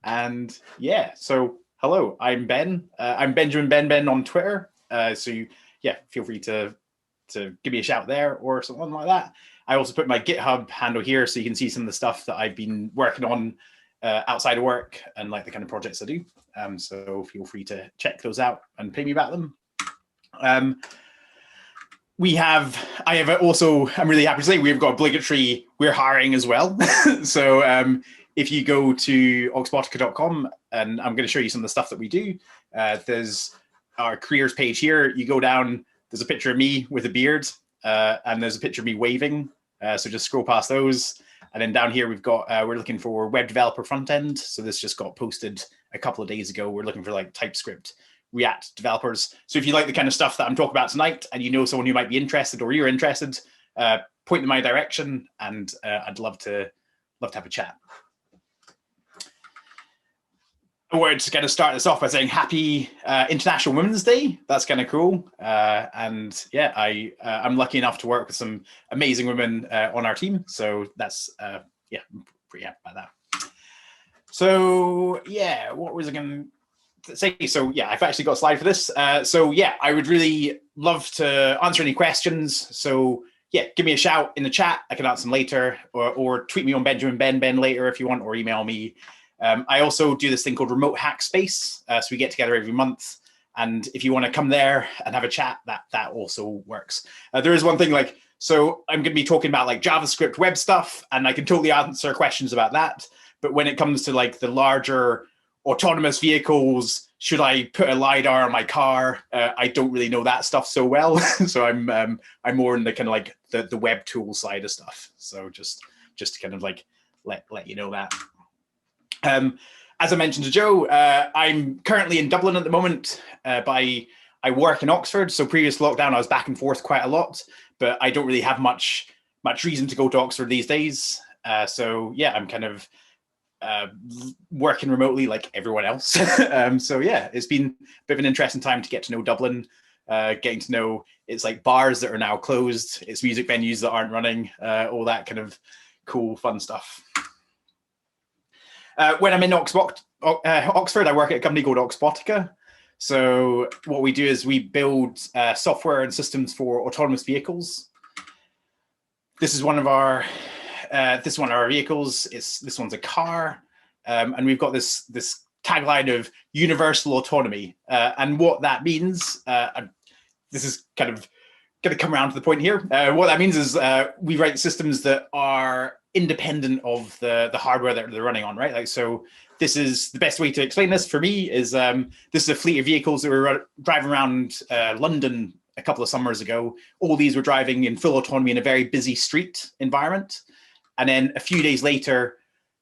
And yeah, so hello, I'm Ben. I'm Benjamin Ben on Twitter. Yeah, feel free to give me a shout there or something like that. I also put my GitHub handle here so you can see some of the stuff that I've been working on outside of work and like the kind of projects I do. So feel free to check those out and pay me about them. I'm really happy to say we've got obligatory, we're hiring as well. So if you go to oxbotica.com, and I'm going to show you some of the stuff that we do, there's our careers page here. You go down, there's a picture of me with a beard, and there's a picture of me waving. So just scroll past those. And then down here, we've got, we're looking for web developer front end. So this just got posted a couple of days ago. We're looking for like TypeScript, React developers. So if you like the kind of stuff that I'm talking about tonight and you know someone who might be interested or you're interested, point in my direction, and I'd love to have a chat. I wanted to kind of start this off by saying happy International Women's Day. That's kind of cool. And yeah, I'm lucky enough to work with some amazing women on our team. So that's, yeah, I'm pretty happy about that. So yeah, what was I going to say? So yeah, I've actually got a slide for this. So yeah, I would really love to answer any questions. So yeah, give me a shout in the chat. I can answer them later, or tweet me on Benjamin Ben later if you want, or email me. I also do this thing called Remote Hack Space. So we get together every month. And if you want to come there and have a chat, that also works. There is one thing like, so I'm going to be talking about like JavaScript web stuff, and I can totally answer questions about that. But when it comes to like the larger autonomous vehicles, should I put a LiDAR on my car? I don't really know that stuff so well. So I'm more in the kind of like the web tool side of stuff. So just to kind of like let you know that. As I mentioned to Joe, I'm currently in Dublin at the moment, but I work in Oxford. So previous lockdown, I was back and forth quite a lot, but I don't really have much reason to go to Oxford these days. So yeah, I'm kind of working remotely like everyone else. So yeah, it's been a bit of an interesting time to get to know Dublin, getting to know it's like bars that are now closed, it's music venues that aren't running, all that kind of cool, fun stuff. When I'm in Oxford, I work at a company called Oxbotica. So what we do is we build software and systems for autonomous vehicles. This is one of our vehicles. This one's a car, and we've got this tagline of universal autonomy. And what that means, this is kind of going to come around to the point here. What that means is we write systems that are independent of the hardware that they're running on, right? Like, so this is the best way to explain this for me is this is a fleet of vehicles that were driving around London a couple of summers ago. All these were driving in full autonomy in a very busy street environment. And then a few days later,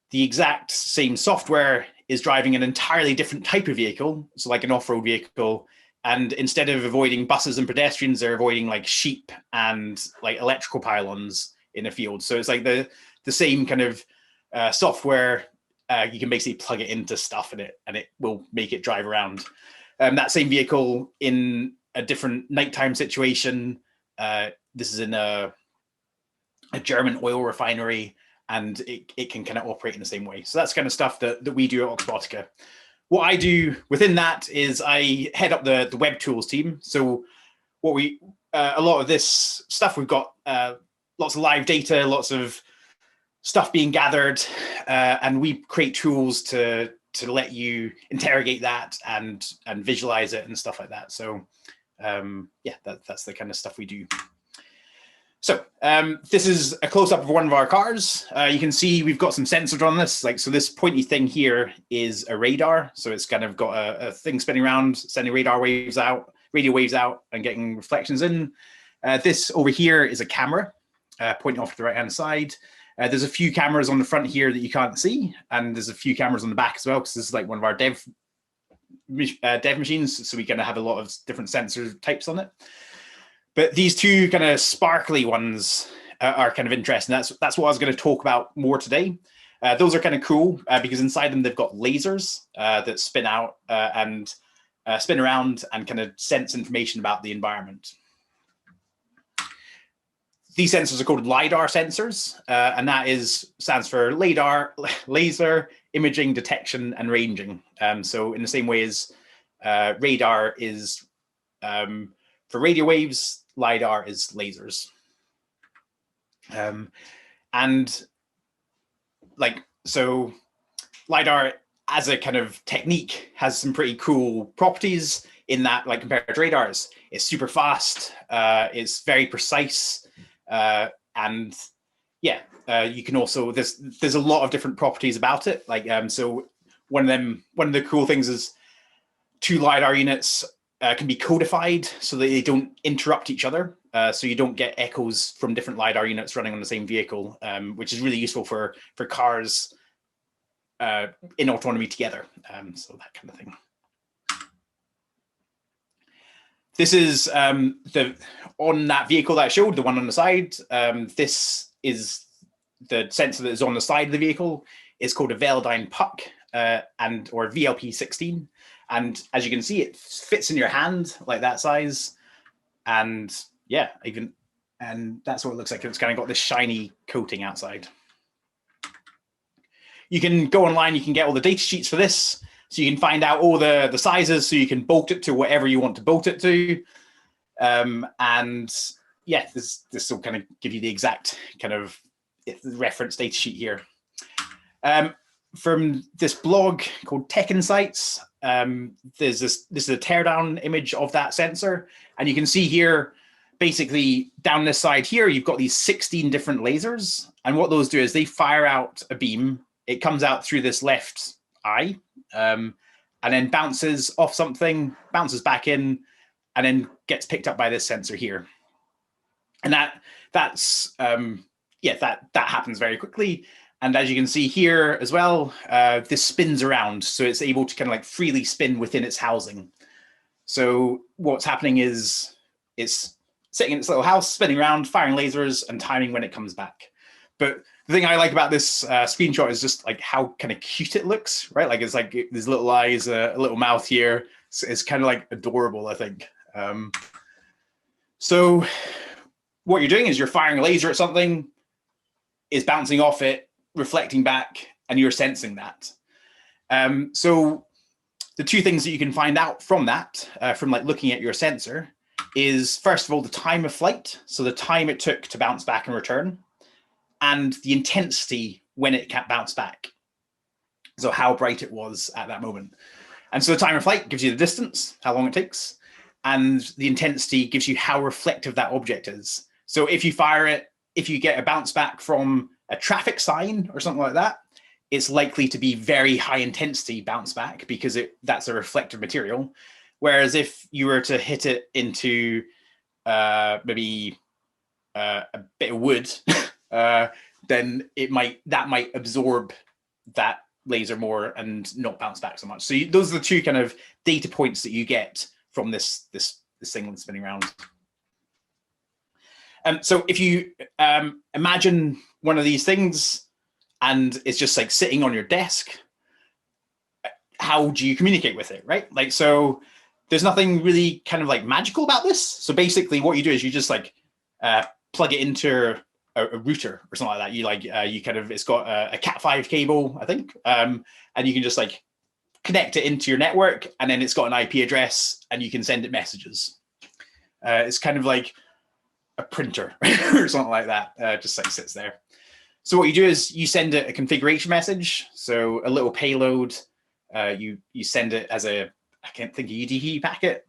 the exact same software is driving an entirely different type of vehicle. So like an off-road vehicle. And instead of avoiding buses and pedestrians, they're avoiding like sheep and like electrical pylons in a field. So it's like the same kind of software. You can basically plug it into stuff and it will make it drive around. That same vehicle in a different nighttime situation. This is in a German oil refinery, and it can kind of operate in the same way. So that's kind of stuff that we do at Oxbotica. What I do within that is I head up the web tools team. So what a lot of this stuff, we've got lots of live data, lots of stuff being gathered, and we create tools to let you interrogate that and visualize it and stuff like that. So yeah, that's the kind of stuff we do. So this is a close-up of one of our cars. You can see we've got some sensors on this. Like, so this pointy thing here is a radar. So it's kind of got a thing spinning around, sending radio waves out, and getting reflections in. This over here is a camera pointing off to the right-hand side. There's a few cameras on the front here that you can't see, and there's a few cameras on the back as well, because this is like one of our dev machines. So we kind of have a lot of different sensor types on it. But these two kind of sparkly ones are kind of interesting. That's what I was going to talk about more today. Those are kind of cool because inside them they've got lasers that spin out and spin around and kind of sense information about the environment. these sensors are called LIDAR sensors, and that stands for LIDAR, laser imaging detection and ranging. So in the same way as radar is for radio waves, LIDAR is lasers. And like, so LIDAR as a kind of technique has some pretty cool properties in that, like compared to radars, it's super fast, it's very precise, and yeah, you can also, there's a lot of different properties about it. Like, so one of the cool things is 2 LiDAR units can be codified so that they don't interrupt each other. So you don't get echoes from different LiDAR units running on the same vehicle, which is really useful for cars in autonomy together. So that kind of thing. This is on that vehicle that I showed, the one on the side. This is the sensor that is on the side of the vehicle. It's called a Velodyne puck or VLP16. And as you can see, it fits in your hand like that size. And yeah, and that's what it looks like. It's kind of got this shiny coating outside. You can go online, you can get all the data sheets for this. So you can find out all the sizes, so you can bolt it to whatever you want to bolt it to. And yeah, this will kind of give you the exact kind of reference data sheet here. From this blog called Tech Insights, this is a teardown image of that sensor. And you can see here, basically down this side here, you've got these 16 different lasers. And what those do is they fire out a beam. It comes out through this left eye, and then bounces off something, bounces back in, and then gets picked up by this sensor here. And that's that happens very quickly. And as you can see here as well, this spins around, so it's able to kind of like freely spin within its housing. So what's happening is it's sitting in its little house, spinning around, firing lasers, and timing when it comes back. But the thing I like about this screenshot is just like how kind of cute it looks, right? Like it's like these little eyes, a little mouth here. It's kind of like adorable, I think. So what you're doing is you're firing a laser at something, it's bouncing off it, reflecting back, and you're sensing that. So the 2 things that you can find out from that, from like looking at your sensor, is first of all the time of flight, so the time it took to bounce back and return, and the intensity when it bounced back, so how bright it was at that moment. And so the time of flight gives you the distance, how long it takes, and the intensity gives you how reflective that object is. So if you fire it, if you get a bounce back from a traffic sign or something like that, it's likely to be very high intensity bounce back because that's a reflective material. Whereas if you were to hit it into maybe a bit of wood, then that might absorb that laser more and not bounce back so much. So those are the 2 kind of data points that you get from this thing that's spinning around. So if you imagine one of these things and it's just like sitting on your desk, how do you communicate with it, right? Like, so there's nothing really kind of like magical about this. So basically what you do is you just like plug it into a router or something like that. You like, it's got a Cat5 cable, I think. And you can just like connect it into your network, and then it's got an IP address and you can send it messages. It's kind of like a printer or something like that, just like sits there. So what you do is you send it a configuration message, so a little payload. You send it as I can't think, a UDP packet,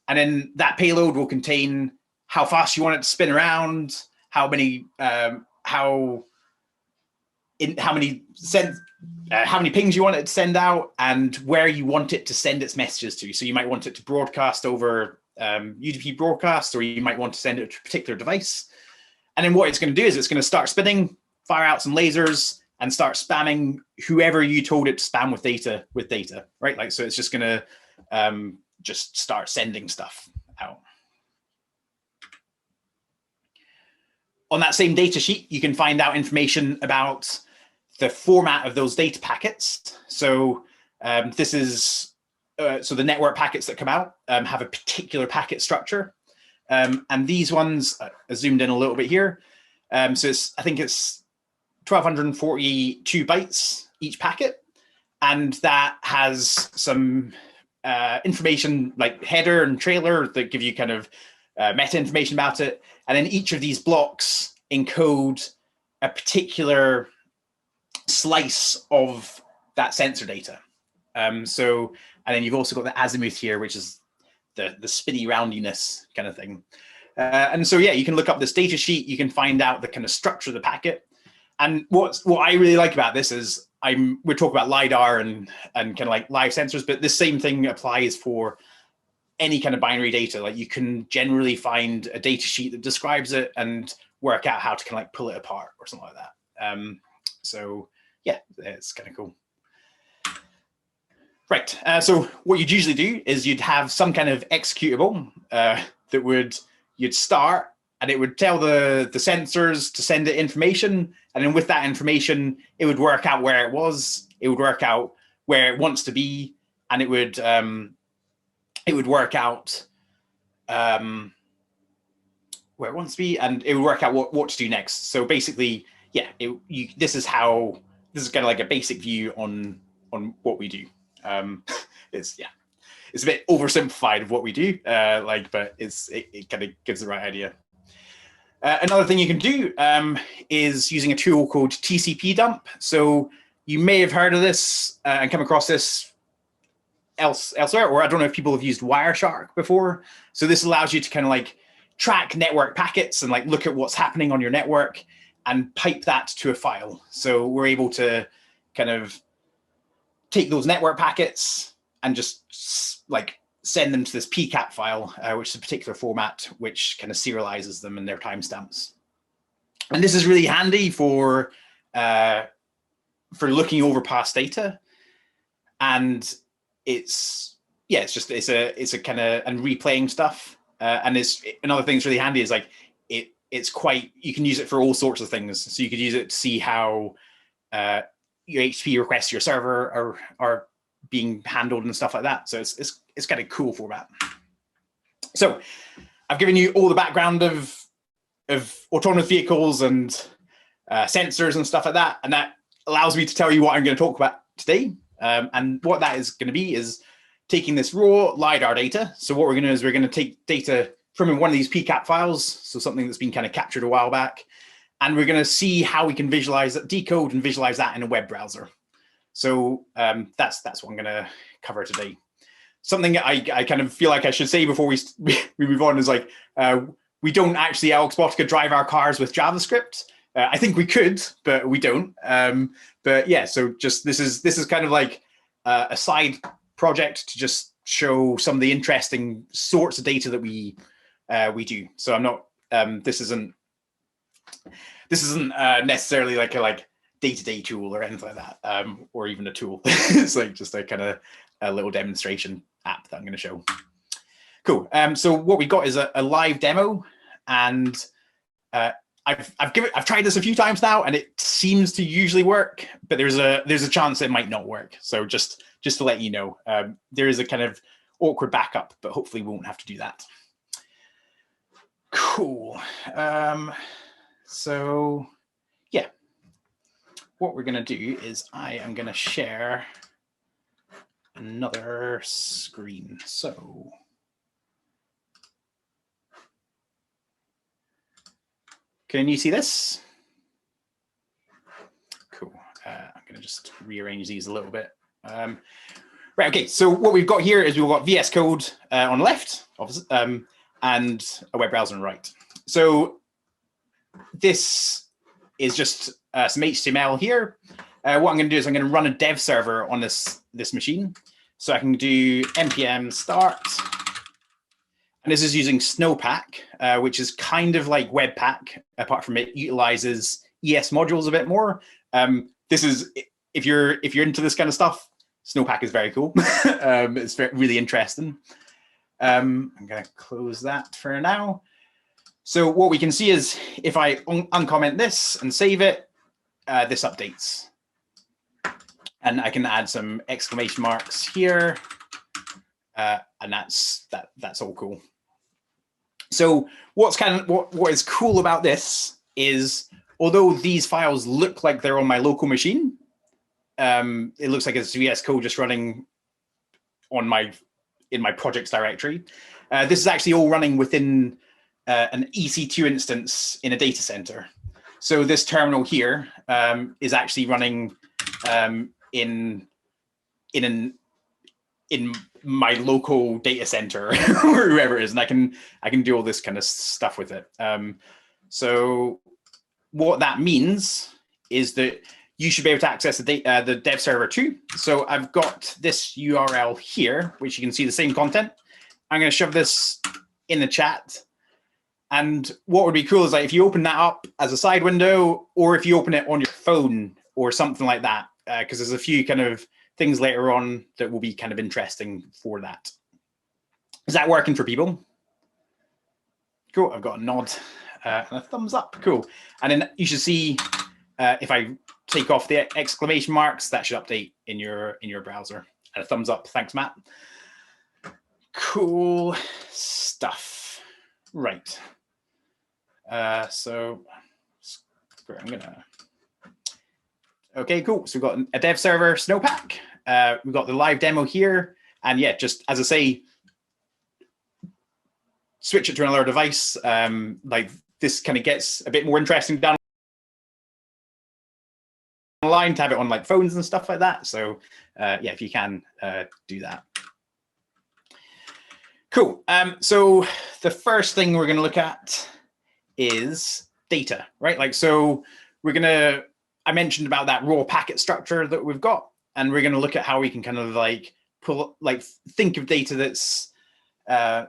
and then that payload will contain how fast you want it to spin around, how many pings you want it to send out, and where you want it to send its messages to. So you might want it to broadcast over UDP broadcast, or you might want to send it to a particular device. And then what it's going to do is it's going to start spinning, fire out some lasers, and start spamming whoever you told it to spam with data, right? Like, so it's just going to just start sending stuff out. On that same data sheet, you can find out information about the format of those data packets. So this is so the network packets that come out have a particular packet structure. And these ones are zoomed in a little bit here. So I think it's 1242 bytes each packet. And that has some information like header and trailer that give you kind of meta information about it. And then each of these blocks encode a particular slice of that sensor data. And then you've also got the azimuth here, which is the spinny roundiness kind of thing. And so, yeah, you can look up this data sheet. You can find out the kind of structure of the packet. And what I really like about this is we're talking about LIDAR and kind of like live sensors, but this same thing applies for any kind of binary data. Like you can generally find a data sheet that describes it and work out how to kind of like pull it apart or something like that. So yeah, it's kind of cool. Right, so what you'd usually do is you'd have some kind of executable that you'd start, and it would tell the sensors to send it information. And then with that information, it would work out where it was, it would work out where it wants to be, and it would work out where it wants to be, and it would work out what to do next. So basically, yeah, this is kind of like a basic view on what we do. It's a bit oversimplified of what we do, but it kind of gives the right idea. Another thing you can do is using a tool called TCP Dump. So you may have heard of this and come across this elsewhere, or I don't know if people have used Wireshark before. So this allows you to kind of like track network packets and like look at what's happening on your network and pipe that to a file. So we're able to kind of take those network packets and just like send them to this PCAP file, which is a particular format which kind of serializes them and their timestamps. And this is really handy for looking over past data. And it's a kind of, and replaying stuff. And another thing that's really handy is like, you can use it for all sorts of things. So you could use it to see how your HTTP requests to your server are being handled and stuff like that. So it's kind of cool format. So I've given you all the background of autonomous vehicles and sensors and stuff like that. And that allows me to tell you what I'm going to talk about today. And what that is going to be is taking this raw LIDAR data. So what we're going to do is we're going to take data from one of these PCAP files, so something that's been kind of captured a while back, and we're going to see how we can decode and visualize that in a web browser. So that's what I'm going to cover today. Something I kind of feel like I should say before we move on is like, we don't actually at Oxbotica drive our cars with JavaScript. I think we could, but we don't. But yeah, so just this is kind of like a side project to just show some of the interesting sorts of data that we do. So I'm not. This isn't necessarily like a day-to-day tool or anything like that, or even a tool. It's like just a kind of a little demonstration app that I'm going to show. Cool. So what we got is a live demo, and I've tried this a few times now, and it seems to usually work, but there's a chance it might not work. So just to let you know, there is a kind of awkward backup, but hopefully we won't have to do that. Cool. So yeah, what we're going to do is I am going to share another screen. So can you see this? Cool. I'm going to just rearrange these a little bit. Right, okay, so what we've got here is we've got VS Code on the left, and a web browser on the right. So this is just some HTML here. What I'm going to do is I'm going to run a dev server on this machine. So I can do npm start. And this is using Snowpack, which is kind of like Webpack, apart from it utilizes ES modules a bit more. This is, if you're into this kind of stuff, Snowpack is very cool. It's really interesting. I'm going to close that for now. So what we can see is if I uncomment this and save it, this updates. And I can add some exclamation marks here. And that's all cool. So what is cool about this is, although these files look like they're on my local machine, it looks like it's VS Code just running on in my projects directory. This is actually all running within an EC2 instance in a data center. So this terminal here is actually running in my local data center or whoever it is, and I can do all this kind of stuff with it. So what that means is that you should be able to access the dev server too. So I've got this URL here, which you can see the same content. I'm going to shove this in the chat. And what would be cool is, like, if you open that up as a side window, or if you open it on your phone or something like that, because there's a few kind of things later on that will be kind of interesting for that. Is that working for people? Cool, I've got a nod and a thumbs up, cool. And then you should see, if I take off the exclamation marks, that should update in your browser. And a thumbs up, thanks, Matt. Cool stuff. Right. So I'm gonna. Okay, cool. So we've got a dev server, Snowpack. We've got the live demo here, and yeah, just as I say, switch it to another device. Like, this kind of gets a bit more interesting down the line to have it on like phones and stuff like that. So yeah, if you can do that. Cool. So the first thing we're going to look at is data, right? Like, so I mentioned about that raw packet structure that we've got, and we're going to look at how we can kind of like think of data that's,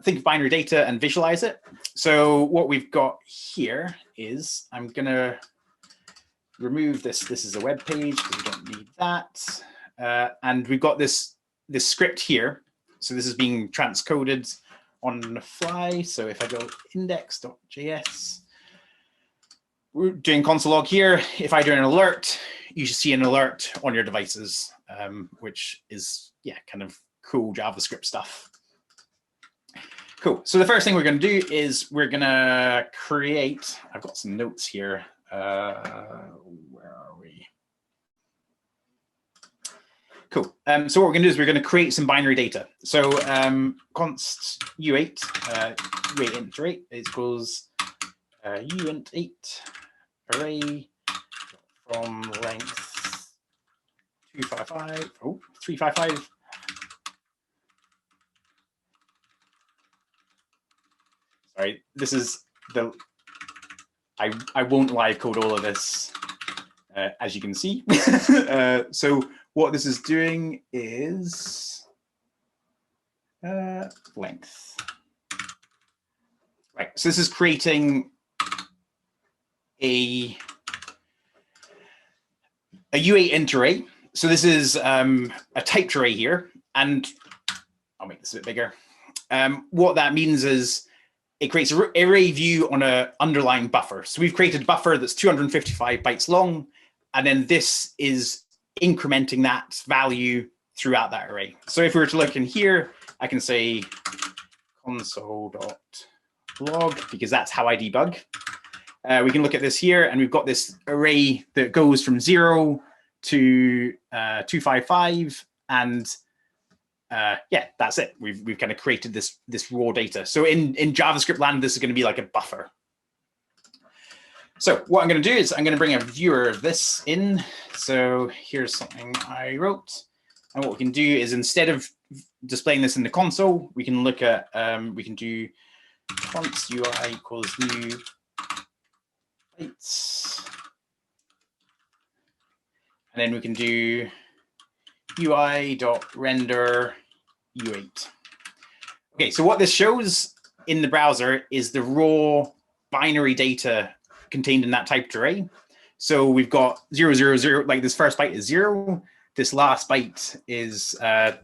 think of binary data and visualize it. So what we've got here is, I'm going to remove this. This is a web page because we don't need that. And we've got this script here. So this is being transcoded on the fly. So if I go index.js, we're doing console log here. If I do an alert, you should see an alert on your devices, which is, yeah, kind of cool JavaScript stuff. Cool. So the first thing we're going to do is we're going to create, I've got some notes here. Where are we? Cool. So what we're going to do is we're going to create some binary data. So const u8, u8 int array equals uint8 array from length 255. Oh, 355. Sorry, this is the. I won't live code all of this, as you can see. So what this is doing is length. Right, so this is creating a U8 int array. So this is a typed array here, and I'll make this a bit bigger. What that means is it creates an array view on an underlying buffer. So we've created a buffer that's 255 bytes long, and then this is incrementing that value throughout that array. So if we were to look in here, I can say console.log, because that's how I debug. We can look at this here, and we've got this array that goes from 0 to 255, and yeah, that's it. We've kind of created this raw data. So in JavaScript land, this is going to be like a buffer. So what I'm going to do is I'm going to bring a viewer of this in. So here's something I wrote. And what we can do is, instead of displaying this in the console, we can look at, we can do const UI equals new bytes. And then we can do UI.render U8. Okay, so what this shows in the browser is the raw binary data contained in that typed array. So we've got 0, 0, 0, like this first byte is 0. This last byte is 1,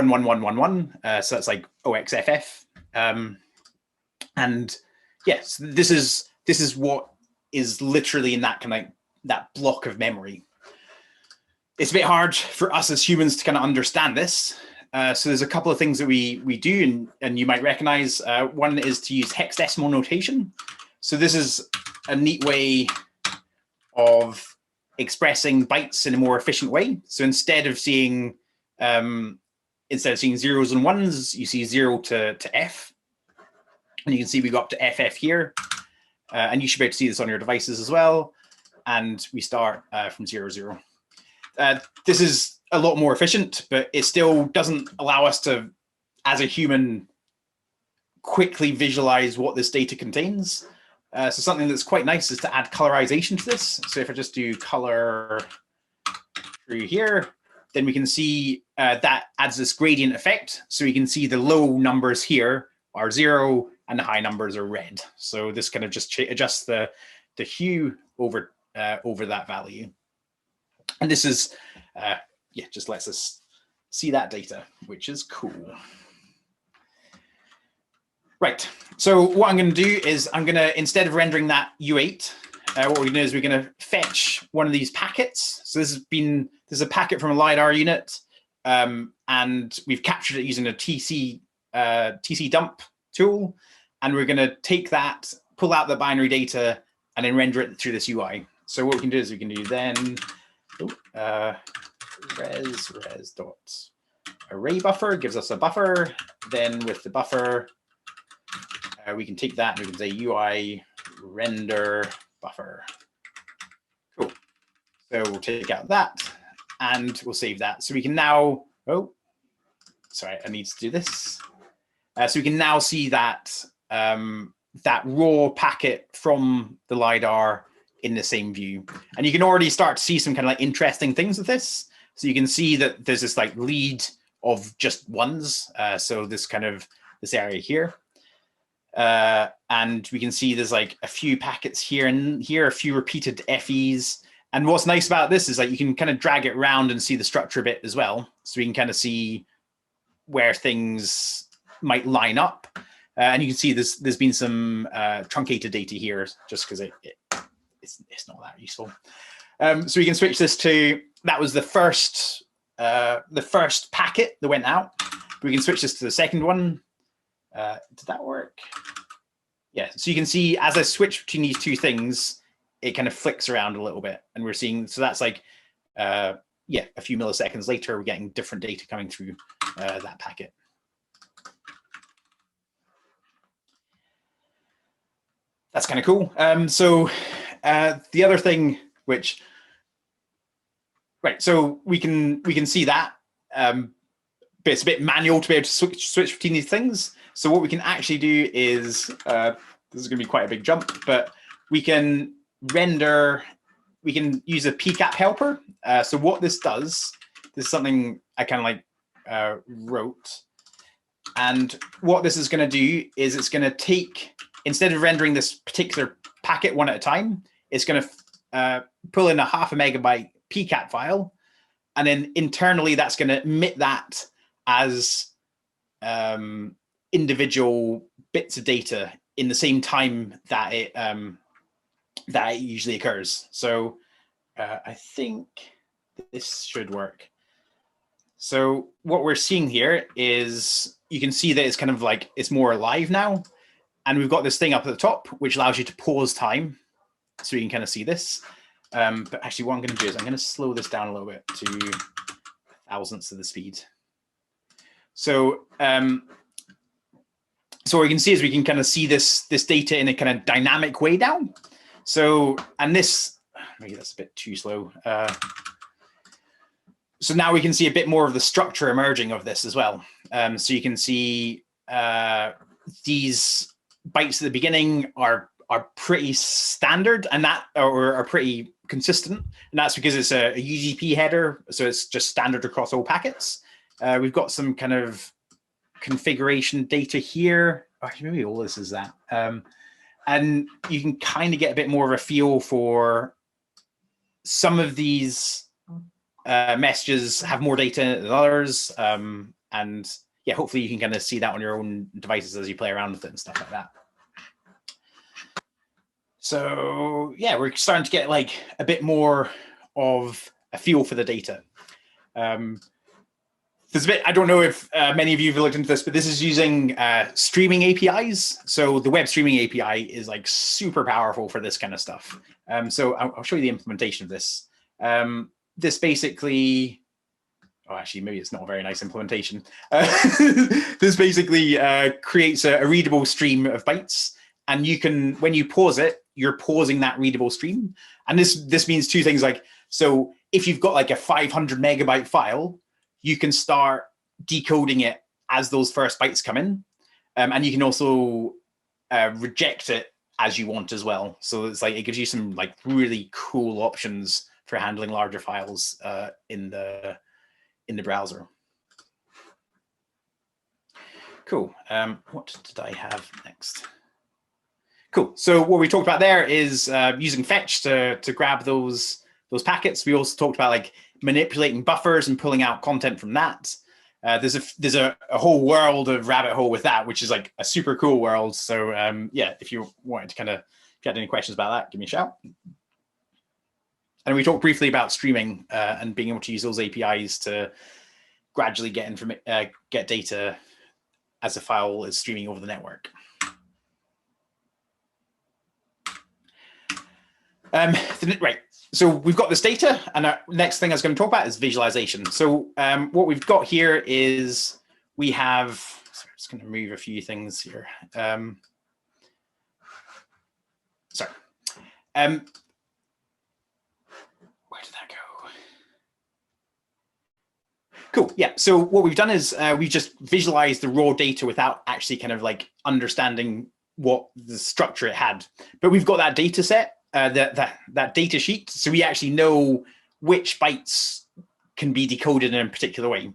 1, 1, 1, 1. So that's like OXFF. And yes, this is what is literally in that kind of that block of memory. It's a bit hard for us as humans to kind of understand this. So there's a couple of things that we do and you might recognize. One is to use hex decimal notation. So this is a neat way of expressing bytes in a more efficient way. So instead of seeing zeros and ones, you see 0 to F. And you can see we go up to FF here. And you should be able to see this on your devices as well. And we start from 0, 0. This is a lot more efficient, but it still doesn't allow us to, as a human, quickly visualize what this data contains. So something that's quite nice is to add colorization to this. So if I just do color through here, then we can see that adds this gradient effect. So we can see the low numbers here are 0 and the high numbers are red. So this kind of just adjusts the hue over that value. And this is, just lets us see that data, which is cool. Right, so what I'm going to do is I'm going to, instead of rendering that U8, what we're going to do is we're going to fetch one of these packets. So this is a packet from a LiDAR unit, and we've captured it using a TCP Dump tool. And we're going to take that, pull out the binary data, and then render it through this UI. So what we can do is we can do then res dot array buffer gives us a buffer. Then with the buffer, we can take that and we can say UI render buffer. Cool. So we'll take out that and we'll save that. So we can now, sorry, I need to do this. So we can now see that that raw packet from the LiDAR in the same view. And you can already start to see some kind of like interesting things with this. So you can see that there's this like lead of just ones. So this area here. And we can see there's like a few packets here and here, a few repeated FEs. And what's nice about this is like you can kind of drag it around and see the structure a bit as well. So we can kind of see where things might line up. And you can see there's been some truncated data here just because it's not that useful. So we can switch this to, that was the first packet that went out. We can switch this to the second one. Did that work? Yeah, so you can see as I switch between these two things, it kind of flicks around a little bit. And we're seeing, so that's like, a few milliseconds later, we're getting different data coming through that packet. That's kind of cool. So the other thing, which, right, so we can see that, but it's a bit manual to be able to switch between these things. So what we can actually do is, this is going to be quite a big jump, but we can render, we can use a PCAP helper. So what this does, this is something I kind of like wrote. And what this is going to do is it's going to take, instead of rendering this particular packet one at a time, it's going to pull in a 0.5 megabyte PCAP file. And then internally, that's going to emit that as individual bits of data in the same time that it usually occurs. So I think this should work. So what we're seeing here is you can see that it's kind of like, it's more alive now. And we've got this thing up at the top, which allows you to pause time. So you can kind of see this. But actually what I'm going to do is I'm going to slow this down a little bit to thousandths of the speed. So, so what we can see is we can kind of see this data in a kind of dynamic way now. So, and this, maybe that's a bit too slow. So now we can see a bit more of the structure emerging of this as well. So you can see these bytes at the beginning are pretty standard and that are pretty consistent. And that's because it's a UDP header. So it's just standard across all packets. We've got some kind of configuration data here. Actually, maybe all this is that. And you can kind of get a bit more of a feel for some of these messages have more data in it than others. And yeah, hopefully you can kind of see that on your own devices as you play around with it and stuff like that. So yeah, we're starting to get like a bit more of a feel for the data. there's a bit, I don't know if many of you have looked into this, but this is using streaming APIs. So the web streaming API is like super powerful for this kind of stuff. So I'll show you the implementation of this. This basically, oh, actually, maybe it's not a very nice implementation. This basically creates a readable stream of bytes. And you can, when you pause it, you're pausing that readable stream. And this means two things. Like, so if you've got like a 500 megabyte file, you can start decoding it as those first bytes come in. And you can also reject it as you want as well. So it's like, it gives you some like really cool options for handling larger files in the browser. Cool. What did I have next? Cool. So what we talked about there is using fetch to grab those packets. We also talked about like manipulating buffers and pulling out content from that. There's a whole world of rabbit hole with that, which is like a super cool world. So yeah, if you wanted to kind of get any questions about that, give me a shout. And we talked briefly about streaming and being able to use those APIs to gradually get data as a file is streaming over the network. Right, so we've got this data, and our next thing I was going to talk about is visualization. So what we've got here is we have, sorry, I'm just going to move a few things here. Sorry. Where did that go? Cool, yeah, so what we've done is we've just visualized the raw data without actually kind of like understanding what the structure it had. But we've got that data set. That data sheet, so we actually know which bytes can be decoded in a particular way.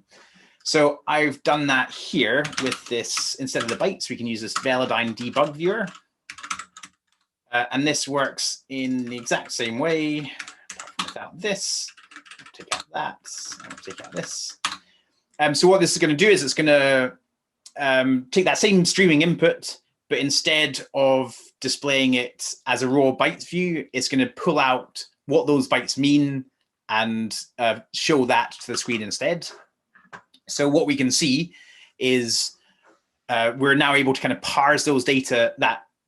So I've done that here with this. Instead of the bytes, we can use this Velodyne debug viewer. And this works in the exact same way. Without this, I'll take out that, I'll take out this. So what this is going to do is it's going to take that same streaming input, but instead of displaying it as a raw bytes view, it's going to pull out what those bytes mean and show that to the screen instead. So what we can see is we're now able to kind of parse those data,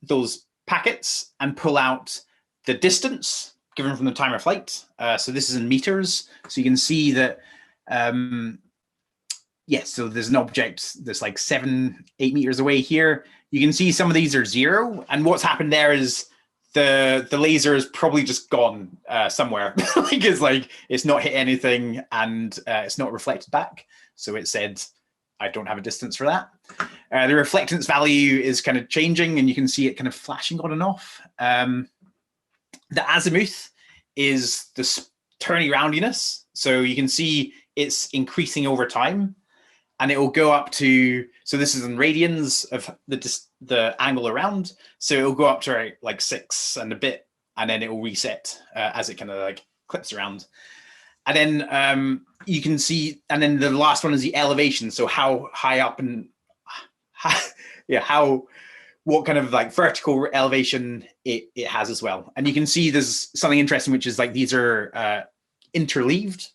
those packets, and pull out the distance given from the time of flight. So this is in meters. So you can see that, yes, so there's an object that's like 7-8 meters away here. You can see some of these are 0, and what's happened there is the laser is probably just gone somewhere. Like it's not hit anything, and it's not reflected back. So it said, I don't have a distance for that. The reflectance value is kind of changing, and you can see it kind of flashing on and off. The azimuth is the turny roundiness. So you can see it's increasing over time. And it will go up to, so this is in radians of the angle around. So it will go up to like 6 and a bit, and then it will reset as it kind of like clips around. And then you can see, and then the last one is the elevation. So how high up and what kind of like vertical elevation it has as well. And you can see there's something interesting, which is like these are interleaved,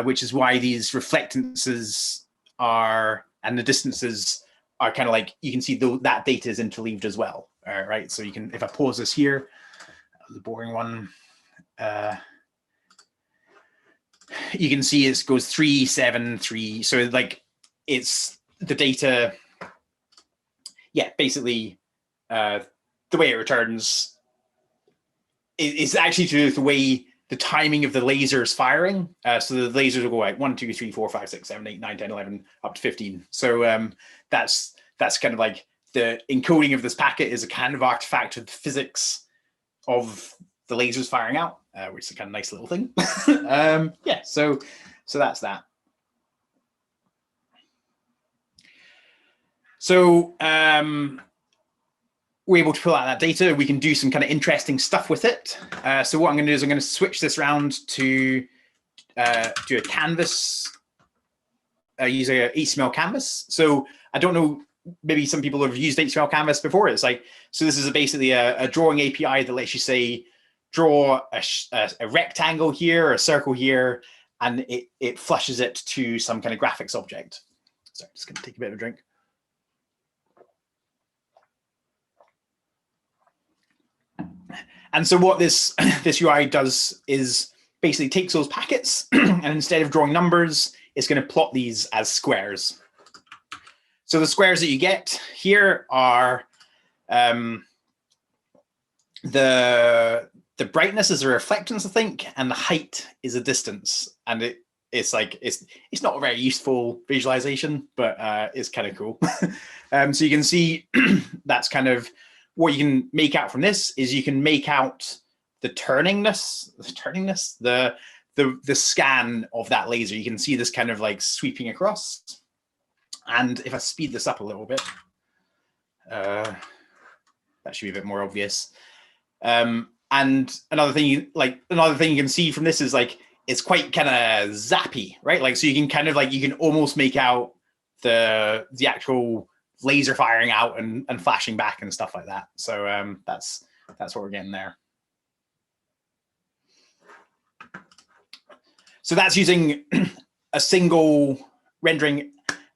which is why these reflectances and the distances are kind of like, you can see that data is interleaved as well. Right, so you can, if I pause this here, the boring one, you can see it goes 3, 7, 3. So like it's the data, yeah, basically the way it returns is actually to do with the way the timing of the lasers firing. So the lasers will go like 1, 2, 3, 4, 5, 6, 7, 8, 9, 10, 11, up to 15. So that's kind of like the encoding of this packet is a kind of artifact of the physics of the lasers firing out, which is a kind of nice little thing. Yeah, so that's that. So we're able to pull out that data. We can do some kind of interesting stuff with it. So what I'm going to do is I'm going to switch this around to do a canvas, use a HTML canvas. So I don't know, maybe some people have used HTML canvas before. It's like, so this is basically a drawing API that lets you say, draw a rectangle here, a circle here, and it flushes it to some kind of graphics object. Sorry, just going to take a bit of a drink. And so what this UI does is basically takes those packets and instead of drawing numbers, it's going to plot these as squares. So the squares that you get here are the brightness is a reflectance, I think, and the height is a distance. And it's not a very useful visualization, but it's kind of cool. So you can see that's kind of what you can make out from this is you can make out the turningness, the scan of that laser. You can see this kind of like sweeping across. And if I speed this up a little bit, that should be a bit more obvious. And another thing you can see from this is like it's quite kind of zappy, right? Like so you can kind of like you can almost make out the actual laser firing out and flashing back and stuff like that. So that's what we're getting there. So that's using rendering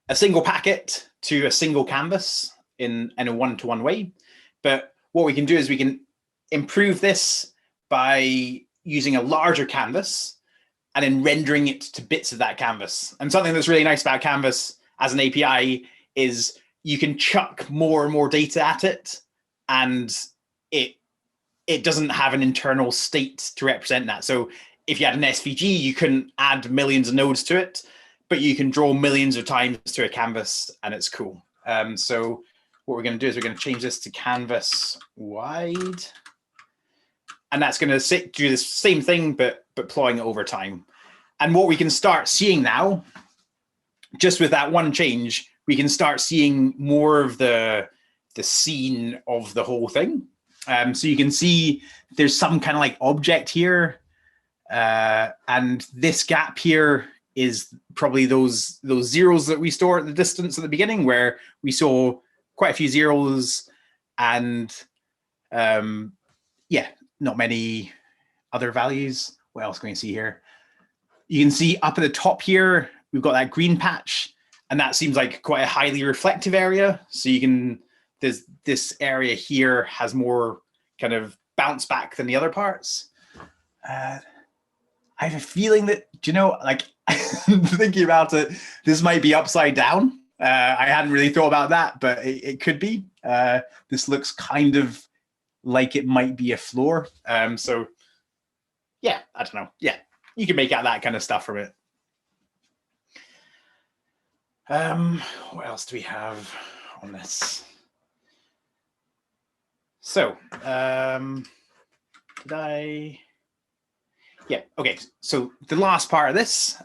a single packet to a single canvas in a one-to-one way. But what we can do is we can improve this by using a larger canvas and then rendering it to bits of that canvas. And something that's really nice about Canvas as an API is you can chuck more and more data at it, and it doesn't have an internal state to represent that. So if you had an SVG, you couldn't add millions of nodes to it, but you can draw millions of times to a canvas, and it's cool. So what we're going to do is we're going to change this to canvas wide, and that's going to do the same thing, but plotting it over time. And what we can start seeing now, just with that one change, we can start seeing more of the scene of the whole thing. So you can see there's some kind of like object here, and this gap here is probably those zeros that we store at the distance at the beginning, where we saw quite a few zeros and yeah, not many other values. What else can we see here? You can see up at the top here, we've got that green patch, and that seems like quite a highly reflective area. So you can, this area here has more kind of bounce back than the other parts. I have a feeling that, you know, like thinking about it, this might be upside down. I hadn't really thought about that, but it could be. This looks kind of like it might be a floor. So yeah, I don't know. Yeah, you can make out that kind of stuff from it. What else do we have on this? So, did I? Yeah, okay. So the last part of this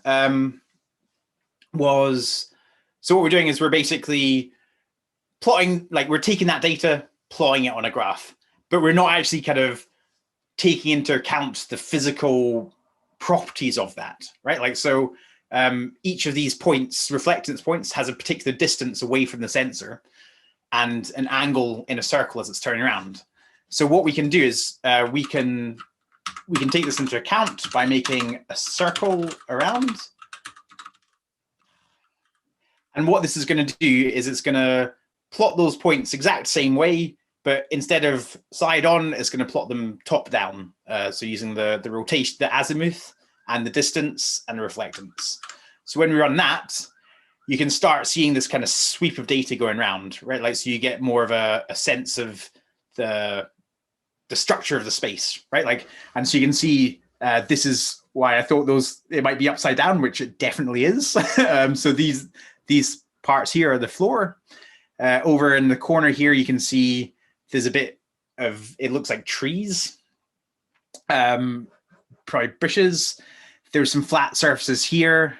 was, so what we're doing is we're basically plotting, like we're taking that data, plotting it on a graph, but we're not actually kind of taking into account the physical properties of that, right? Like, so each of these points, reflectance points, has a particular distance away from the sensor and an angle in a circle as it's turning around. So what we can do is we can take this into account by making a circle around. And what this is going to do is it's going to plot those points exact same way, but instead of side on, it's going to plot them top down. So using the rotation, the azimuth, and the distance and the reflectance. So when we run that, you can start seeing this kind of sweep of data going around, right? Like, so you get more of a sense of the structure of the space, right? Like, and so you can see this is why I thought it might be upside down, which it definitely is. So these parts here are the floor. Over in the corner here, you can see there's a bit of, it looks like trees, probably bushes. There's some flat surfaces here.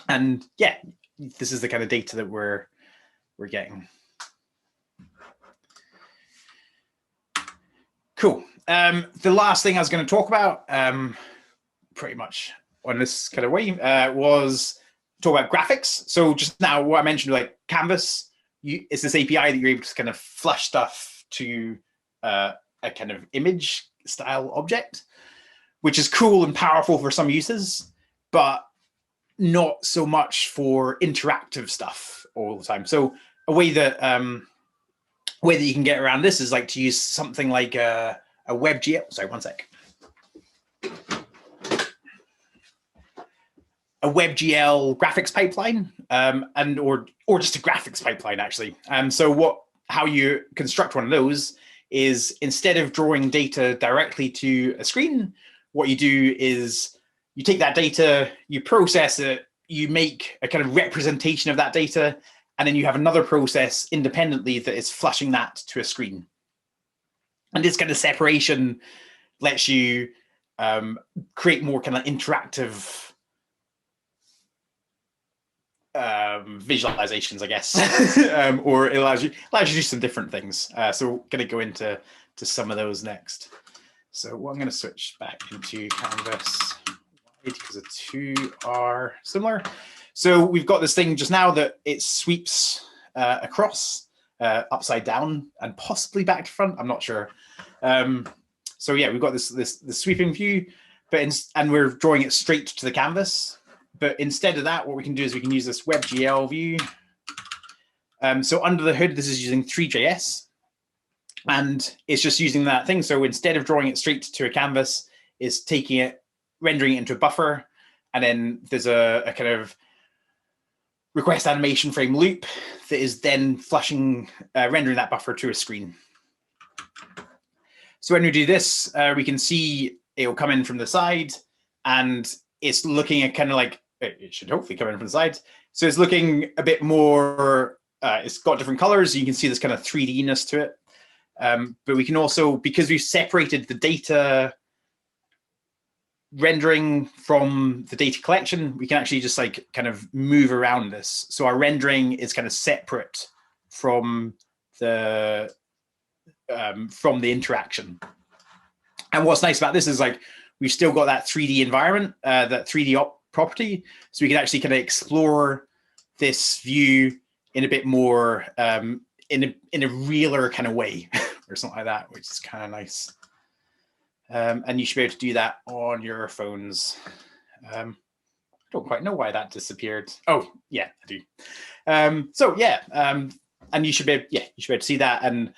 And yeah, this is the kind of data that we're getting. Cool. The last thing I was going to talk about, pretty much on this kind of way, was talk about graphics. So just now, what I mentioned, like Canvas, it's this API that you're able to kind of flush stuff to a kind of image style object. which is cool and powerful for some uses, but not so much for interactive stuff all the time. So a way that you can get around this is like to use something like a WebGL. Sorry, one sec. A WebGL graphics pipeline, or just a graphics pipeline actually. So how you construct one of those is, instead of drawing data directly to a screen, what you do is you take that data, you process it, you make a kind of representation of that data, and then you have another process independently that is flushing that to a screen. And this kind of separation lets you create more kind of interactive visualizations, I guess, or it allows you to do some different things. So we're going to go into some of those next. So I'm going to switch back into Canvas because the two are similar. So we've got this thing just now that it sweeps across, upside down, and possibly back to front. I'm not sure. So yeah, we've got this sweeping view, and we're drawing it straight to the canvas. But instead of that, what we can do is we can use this WebGL view. So under the hood, this is using Three.js, and it's just using that thing. So instead of drawing it straight to a canvas, it's taking it, rendering it into a buffer, and then there's a kind of request animation frame loop that is then flushing, rendering that buffer to a screen. So when we do this, we can see it will come in from the side, and it's looking at kind of like, it should hopefully come in from the side. So it's looking a bit more, it's got different colors. You can see this kind of 3D-ness to it. But we can also, because we've separated the data rendering from the data collection, we can actually just like kind of move around this. So our rendering is kind of separate from the interaction. And what's nice about this is like, we've still got that 3D environment, that 3D property. So we can actually kind of explore this view in a bit more, in a realer kind of way or something like that, which is kind of nice. And you should be able to do that on your phones. I don't quite know why that disappeared. Oh, yeah, I do. So yeah, and you should be able to see that. And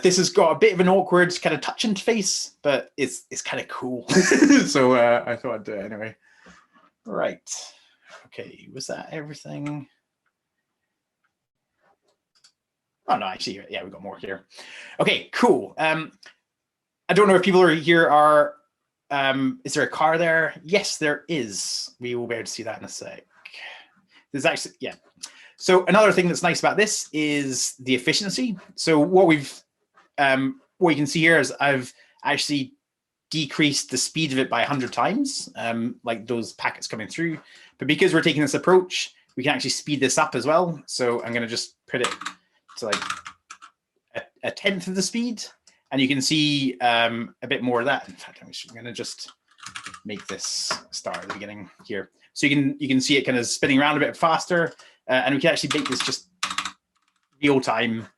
this has got a bit of an awkward kind of touch interface, but it's kind of cool. So I thought I'd do it anyway. Right. Okay, was that everything? Oh no, actually, yeah, we've got more here. Okay, cool. I don't know if people here are, is there a car there? Yes, there is. We will be able to see that in a sec. There's actually, yeah. So another thing that's nice about this is the efficiency. So what you can see here is I've actually decreased the speed of it by 100 times, like those packets coming through. But because we're taking this approach, we can actually speed this up as well. So I'm going to just put it to like a tenth of the speed, and you can see a bit more of that. In fact, I'm going to just make this start at the beginning here, so you can see it kind of spinning around a bit faster, and we can actually make this just real time,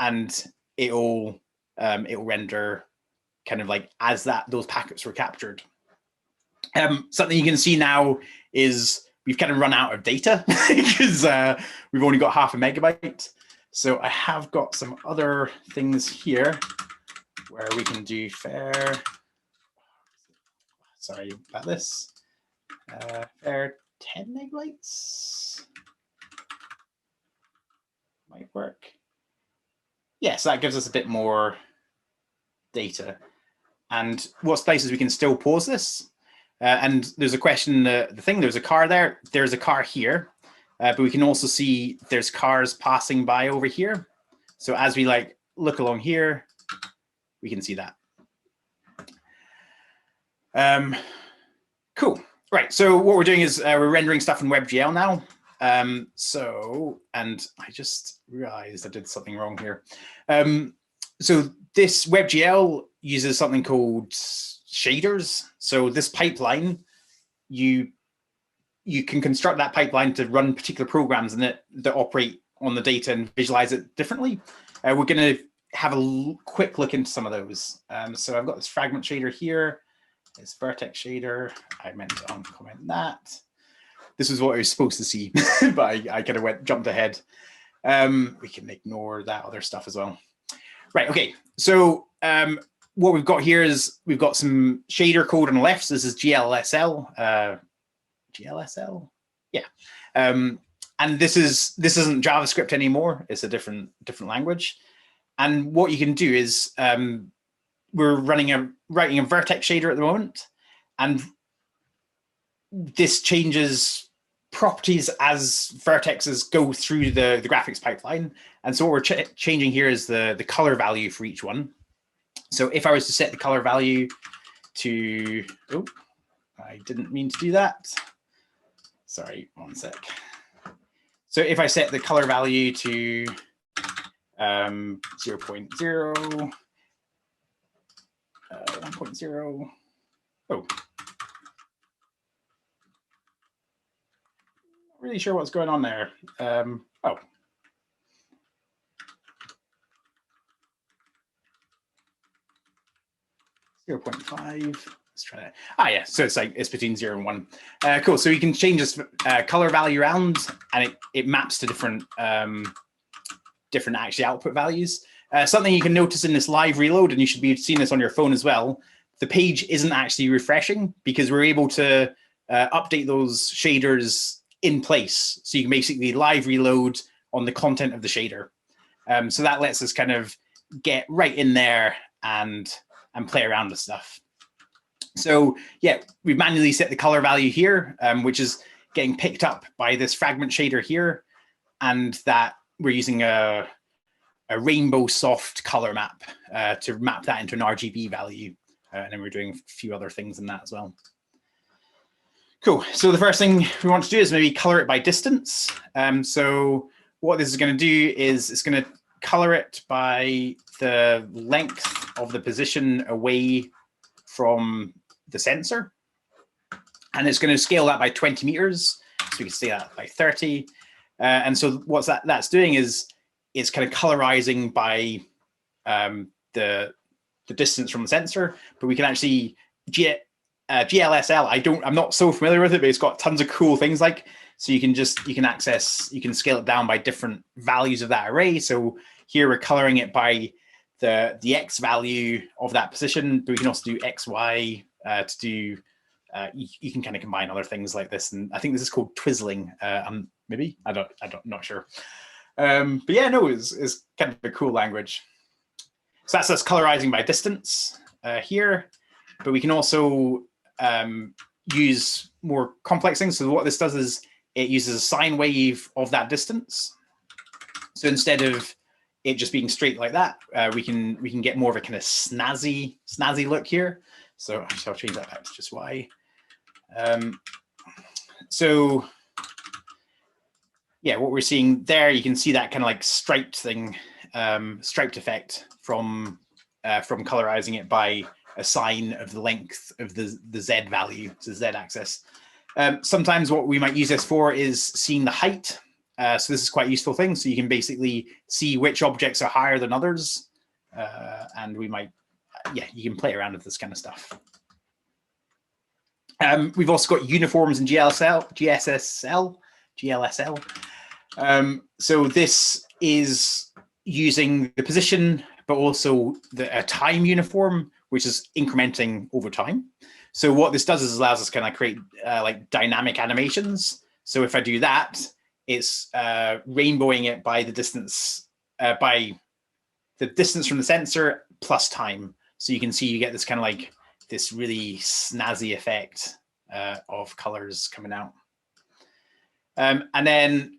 and it'll render kind of like as those packets were captured. Something you can see now is we've kind of run out of data because we've only got 0.5 MB. So I have got some other things here where we can do fair. Sorry about this. Fair 10 MB might work. Yes, that gives us a bit more data. And what's nice is we can still pause this. And there's a question, there's a car there. There's a car here. But we can also see there's cars passing by over here. So as we like look along here, we can see that. Cool. Right. So what we're doing is we're rendering stuff in WebGL now. And I just realized I did something wrong here. So this WebGL uses something called shaders. So this pipeline, you can construct that pipeline to run particular programs in it that operate on the data and visualize it differently. We're going to have a quick look into some of those. So I've got this fragment shader here, It's Vertex Shader. I meant to uncomment that. This is what I was supposed to see, but I kind of jumped ahead. We can ignore that other stuff as well. Right, okay. So what we've got here is we've got some shader code on the left. So this is GLSL. GLSL? Yeah. And this isn't JavaScript anymore. It's a different language. And what you can do is we're writing a Vertex shader at the moment, and this changes properties as vertexes go through the graphics pipeline. And so what we're changing here is the color value for each one. So if I was to set the color value to, oh, I didn't mean to do that. Sorry, one sec. So if I set the color value to 0.0, 1.0, oh, not really sure what's going on there. Oh. 0.5. Let's try that. Ah, yeah. So it's between 0 and 1. Cool. So you can change this color value around, and it maps to different actually output values. Something you can notice in this live reload, and you should be seeing this on your phone as well. The page isn't actually refreshing because we're able to update those shaders in place. So you can basically live reload on the content of the shader. So that lets us kind of get right in there and play around with stuff. So yeah, we've manually set the color value here, which is getting picked up by this fragment shader here, and that we're using a rainbow soft color map to map that into an RGB value. And then we're doing a few other things in that as well. Cool. So the first thing we want to do is maybe color it by distance. So what this is going to do is it's going to color it by the length of the position away from the sensor. And it's going to scale that by 20 meters. So we can say that by 30. And so what that's doing is it's kind of colorizing by the distance from the sensor, but we can actually GLSL. I'm not so familiar with it, but it's got tons of cool things like, so you can scale it down by different values of that array. So here we're coloring it by the X value of that position, but we can also do X, Y to do, you can kind of combine other things like this. And I think this is called twizzling. Maybe, not sure. But yeah, no, it's kind of a cool language. So that's us colorizing by distance here, but we can also use more complex things. So what this does is it uses a sine wave of that distance. So instead of it just being straight like that, we can get more of a kind of snazzy look here. So I'll change that back to just Y. So yeah, what we're seeing there, you can see that kind of like striped thing, striped effect from colorizing it by a sine of the length of the Z value, so Z axis. Sometimes what we might use this for is seeing the height. So this is quite a useful thing. So you can basically see which objects are higher than others. And we might, yeah, you can play around with this kind of stuff. We've also got uniforms in GLSL. So this is using the position, but also a time uniform, which is incrementing over time. So what this does is allows us to kind of create like dynamic animations. So if I do that, it's rainbowing it by the distance from the sensor plus time. So you can see you get this kind of like this really snazzy effect of colors coming out. And then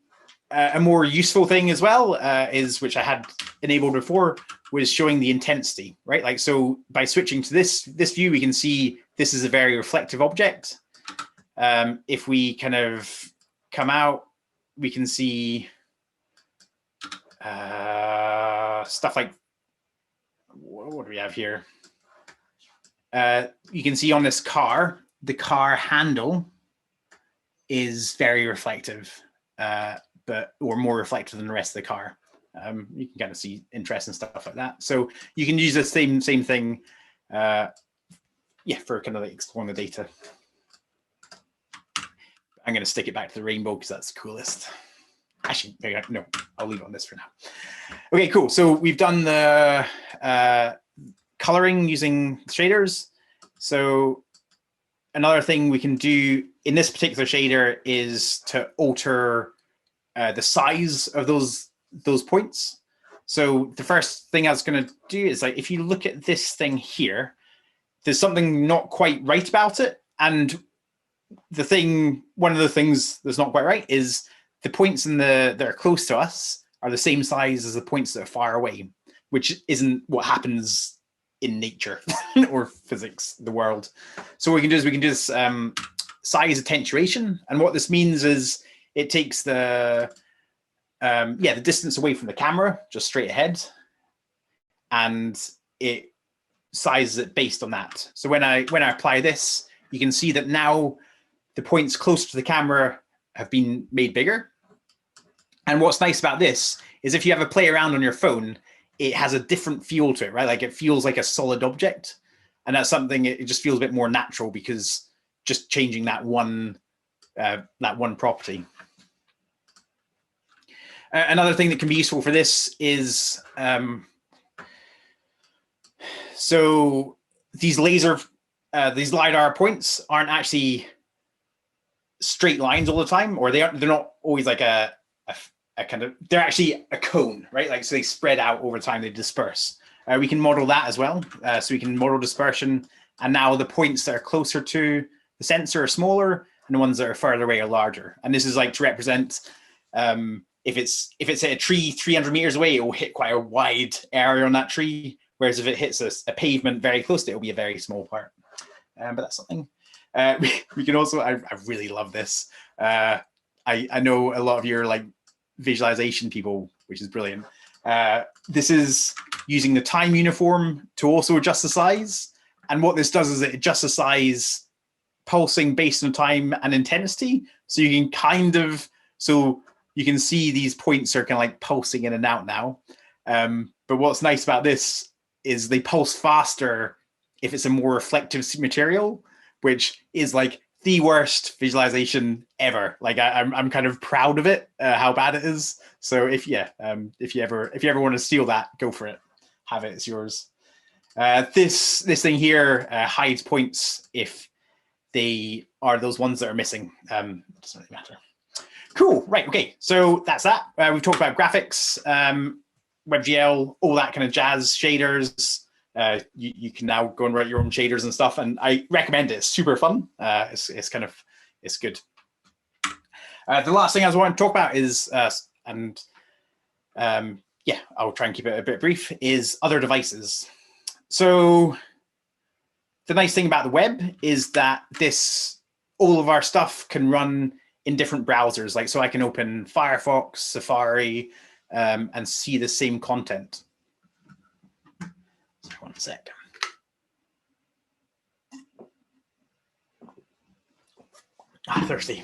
a more useful thing as well is, which I had enabled before, was showing the intensity, right? Like, so by switching to this view, we can see this is a very reflective object. If we kind of come out, we can see stuff like, what do we have here? You can see on this car, the car handle is very reflective, or more reflective than the rest of the car. You can kind of see interesting stuff like that. So you can use the same thing yeah, for kind of like exploring the data. I'm going to stick it back to the rainbow because that's the coolest. Actually, no, I'll leave it on this for now. Okay, cool. So we've done the coloring using shaders. So another thing we can do in this particular shader is to alter the size of those points. So the first thing I was going to do is, like, if you look at this thing here, there's something not quite right about it. And one of the things that's not quite right is the points that are close to us are the same size as the points that are far away, which isn't what happens in nature or physics, the world. So what we can do is we can do this size attenuation. And what this means is it takes the distance away from the camera, just straight ahead, and it sizes it based on that. So when I apply this, you can see that now the points close to the camera have been made bigger. And what's nice about this is if you have a play around on your phone, it has a different feel to it, right? Like it feels like a solid object. And that's something, it just feels a bit more natural because just changing that one property. Another thing that can be useful for this is, so these LiDAR points aren't actually straight lines all the time, or they're not always like a kind of, they're actually a cone, right? Like, so they spread out over time, they disperse. We can model that as well. So we can model dispersion, and now the points that are closer to the sensor are smaller, and the ones that are further away are larger. And this is like to represent, if it's at a tree 300 meters away, it will hit quite a wide area on that tree. Whereas if it hits a pavement very close to it, it'll be a very small part. But that's something. We can also, I really love this. I know a lot of you are like visualization people, which is brilliant. This is using the time uniform to also adjust the size. And what this does is it adjusts the size pulsing based on time and intensity. So you can kind of, so you can see these points are kind of like pulsing in and out now. But what's nice about this is they pulse faster if it's a more reflective material, which is like the worst visualization ever. Like I'm kind of proud of it, how bad it is. So if you ever want to steal that, go for it. Have it, it's yours. This thing here hides points if they are those ones that are missing. Doesn't really matter. Cool, right, okay, so that's that. We've talked about graphics, Webgl, all that kind of jazz, shaders. You can now go and write your own shaders and stuff, and I recommend it. It's super fun. It's good. The last thing I want to talk about is, yeah, I'll try and keep it a bit brief, is other devices. So the nice thing about the web is that all of our stuff can run in different browsers. Like, so I can open Firefox, Safari, and see the same content. Sorry, one sec. Thirsty.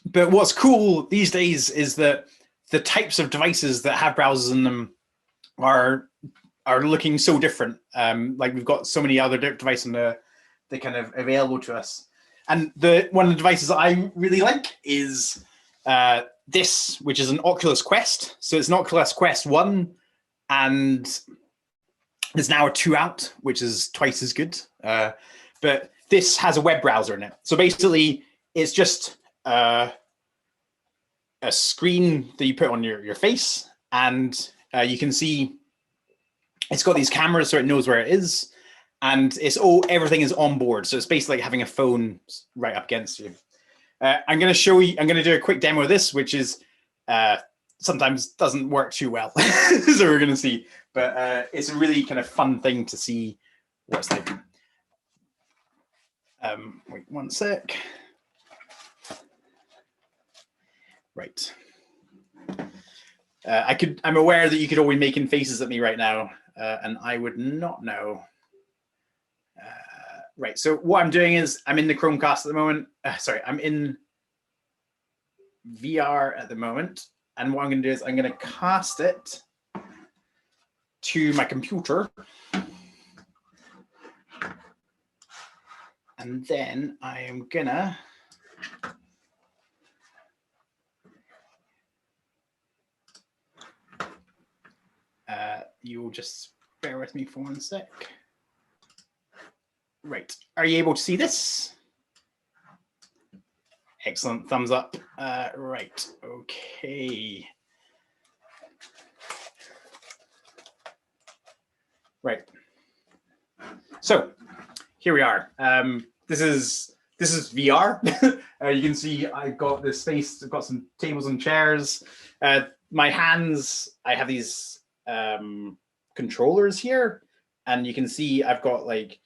But what's cool these days is that the types of devices that have browsers in them are looking so different. Like we've got so many other devices that kind of available to us. And one of the devices that I really like is this, which is an Oculus Quest. So it's an Oculus Quest 1, and there's now a 2 out, which is twice as good. But this has a web browser in it. So basically, it's just a screen that you put on your face, and you can see it's got these cameras, so it knows where it is, and everything is on board. So it's basically like having a phone right up against you. I'm going to do a quick demo of this, which is sometimes doesn't work too well. So we're going to see, but it's a really kind of fun thing to see what's like. Wait one sec. Right. I'm aware that you could all be making faces at me right now, and I would not know. Right, so what I'm doing is I'm in the Chromecast at the moment. Sorry, I'm in VR at the moment. And what I'm going to do is I'm going to cast it to my computer. And then I am gonna you'll just bear with me for 1 sec. Right, are you able to see this? Excellent, thumbs up. Right, okay. Right. So here we are. This is VR. You can see I've got this space. I've got some tables and chairs. My hands. I have these controllers here, and you can see I've got like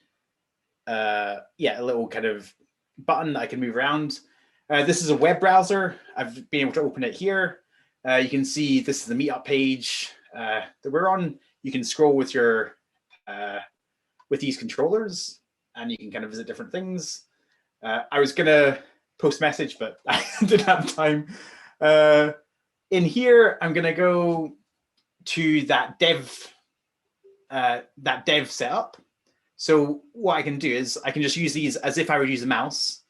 a little kind of button that I can move around. This is a web browser. I've been able to open it here. You can see this is the meetup page that we're on. You can scroll with your with these controllers, and you can kind of visit different things. I was gonna post message, but I didn't have time. In here, I'm gonna go to that dev setup. So what I can do is I can just use these as if I would use a mouse,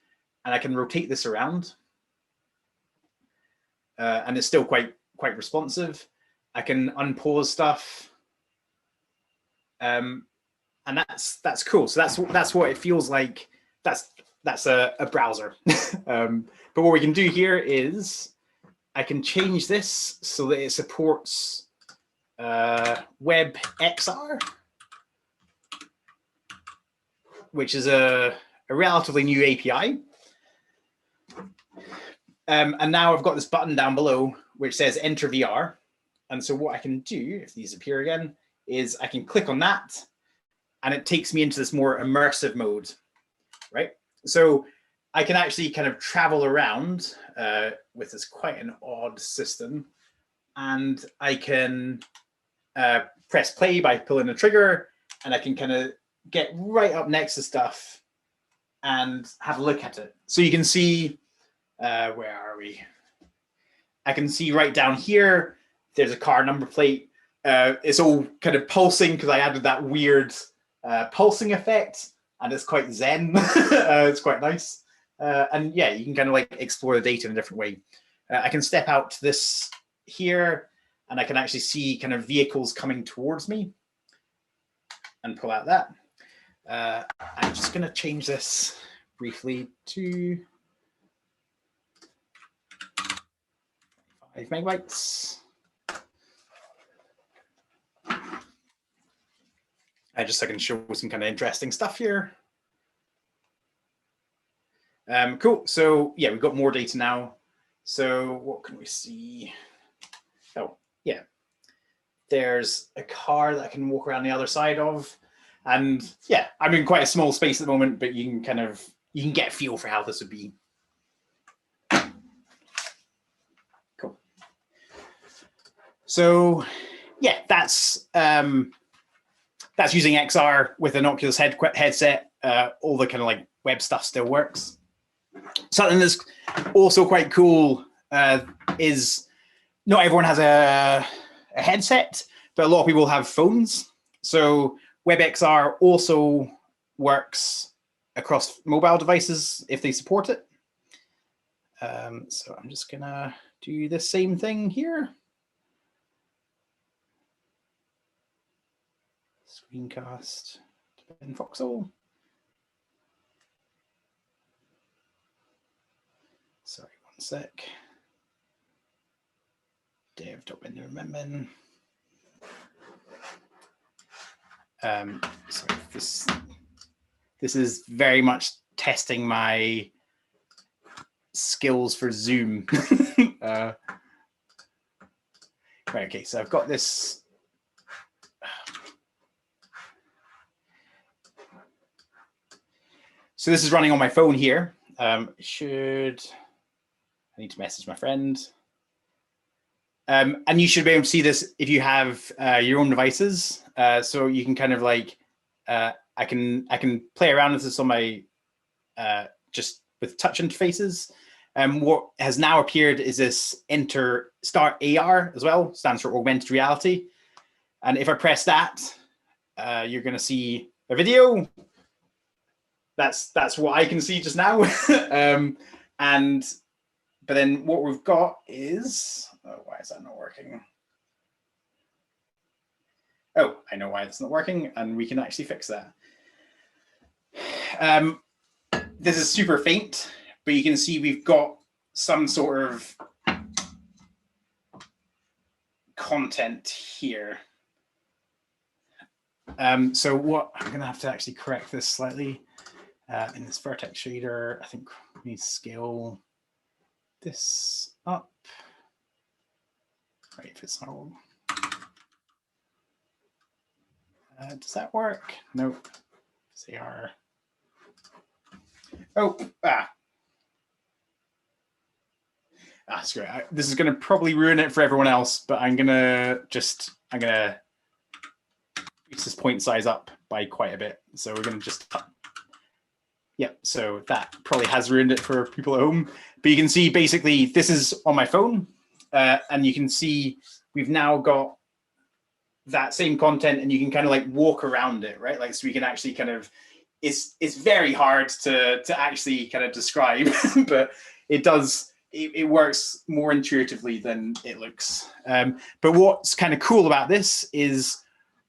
and I can rotate this around, and it's still quite responsive. I can unpause stuff. And that's cool. So that's what it feels like. That's a browser. But what we can do here is I can change this so that it supports WebXR, which is a relatively new API. And now I've got this button down below which says Enter VR. And so what I can do, if these appear again, is I can click on that, and it takes me into this more immersive mode, right? So I can actually kind of travel around with this quite an odd system, and I can press play by pulling the trigger, and I can kind of get right up next to stuff and have a look at it. So you can see, where are we? I can see right down here, there's a car number plate. It's all kind of pulsing because I added that weird pulsing effect, and it's quite zen. It's quite nice. And yeah, you can kind of like explore the data in a different way. I can step out to this here, and I can actually see kind of vehicles coming towards me and pull out that. I'm just going to change this briefly to 5 megabytes. Just so I can show some kind of interesting stuff here. Cool. So yeah, we've got more data now. So what can we see? Oh, yeah. There's a car that I can walk around the other side of. And yeah, I'm in quite a small space at the moment, but you can get a feel for how this would be. Cool. So yeah, that's using XR with an Oculus headset. All the kind of like web stuff still works. Something that's also quite cool is not everyone has a headset, but a lot of people have phones. So WebXR also works across mobile devices if they support it. So I'm just gonna do the same thing here. Screencast in Foxall. Sorry, 1 sec. Dev.bin. Sorry, this is very much testing my skills for Zoom. Right, okay, so I've got this. So this is running on my phone here. I need to message my friend. And you should be able to see this if you have your own devices. So you can kind of like, I can play around with this on my, just with touch interfaces. What has now appeared is this Start AR as well, stands for augmented reality. And if I press that, you're gonna see a video that's what I can see just now. But then what we've got is, oh, why is that not working? Oh, I know why it's not working, and we can actually fix that. This is super faint, but you can see we've got some sort of content here. So what I'm going to have to actually correct this slightly in this Vertex Shader. I think we need to scale this up. Right, if it's not. Does that work? Nope. They are. Oh, screw it. This is going to probably ruin it for everyone else, but I'm going to reach this point size up by quite a bit. So we're going to just, yeah, so that probably has ruined it for people at home. But you can see basically this is on my phone, and you can see we've now got that same content, and you can kind of like walk around it, right? Like, so we can actually kind of, it's very hard to actually kind of describe, but it does, it works more intuitively than it looks. But what's kind of cool about this is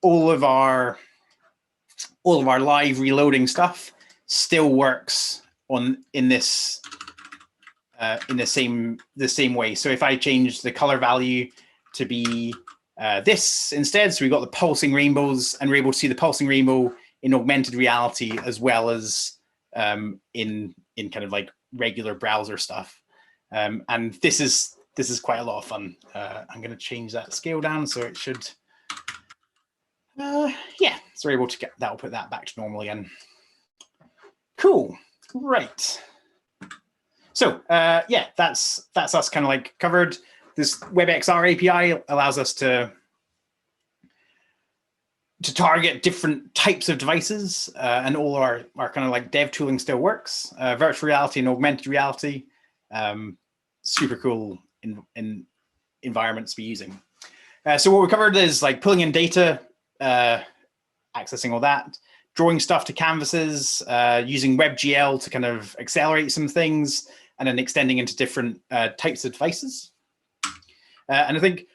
all of our live reloading stuff still works in the same way. So if I change the color value to be this instead, so we've got the pulsing rainbows, and we're able to see the pulsing rainbow in augmented reality as well as in kind of like regular browser stuff. And this is quite a lot of fun. I'm going to change that scale down so it should. Yeah, so we're able to get that. I'll put that back to normal again. Cool, right. So yeah, that's us kind of like covered. This WebXR API allows us to target different types of devices, and all our kind of like dev tooling still works. Virtual reality and augmented reality, super cool in environments we're using. So what we covered is like pulling in data, accessing all that, drawing stuff to canvases, using Webgl to kind of accelerate some things, and then extending into different types of devices. And I think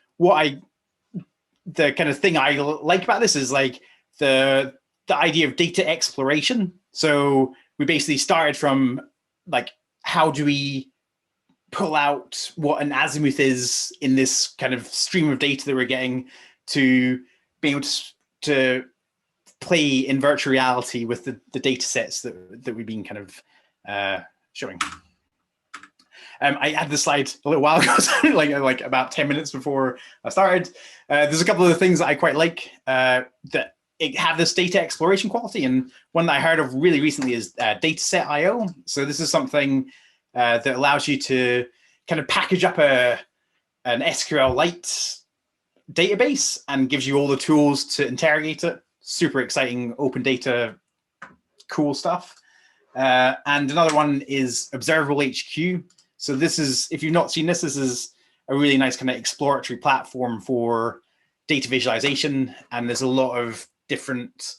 the kind of thing I like about this is like the idea of data exploration. So we basically started from like, how do we pull out what an azimuth is in this kind of stream of data that we're getting, to be able to play in virtual reality with the data sets that we've been kind of showing. I had this slide a little while ago, like about 10 minutes before I started. There's a couple of the things that I quite like that have this data exploration quality, and one that I heard of really recently is dataset.io. So this is something that allows you to kind of package up an SQLite database and gives you all the tools to interrogate it. Super exciting open data, cool stuff. And another one is Observable HQ. So this is, if you've not seen this, this is a really nice kind of exploratory platform for data visualization. And there's a lot of different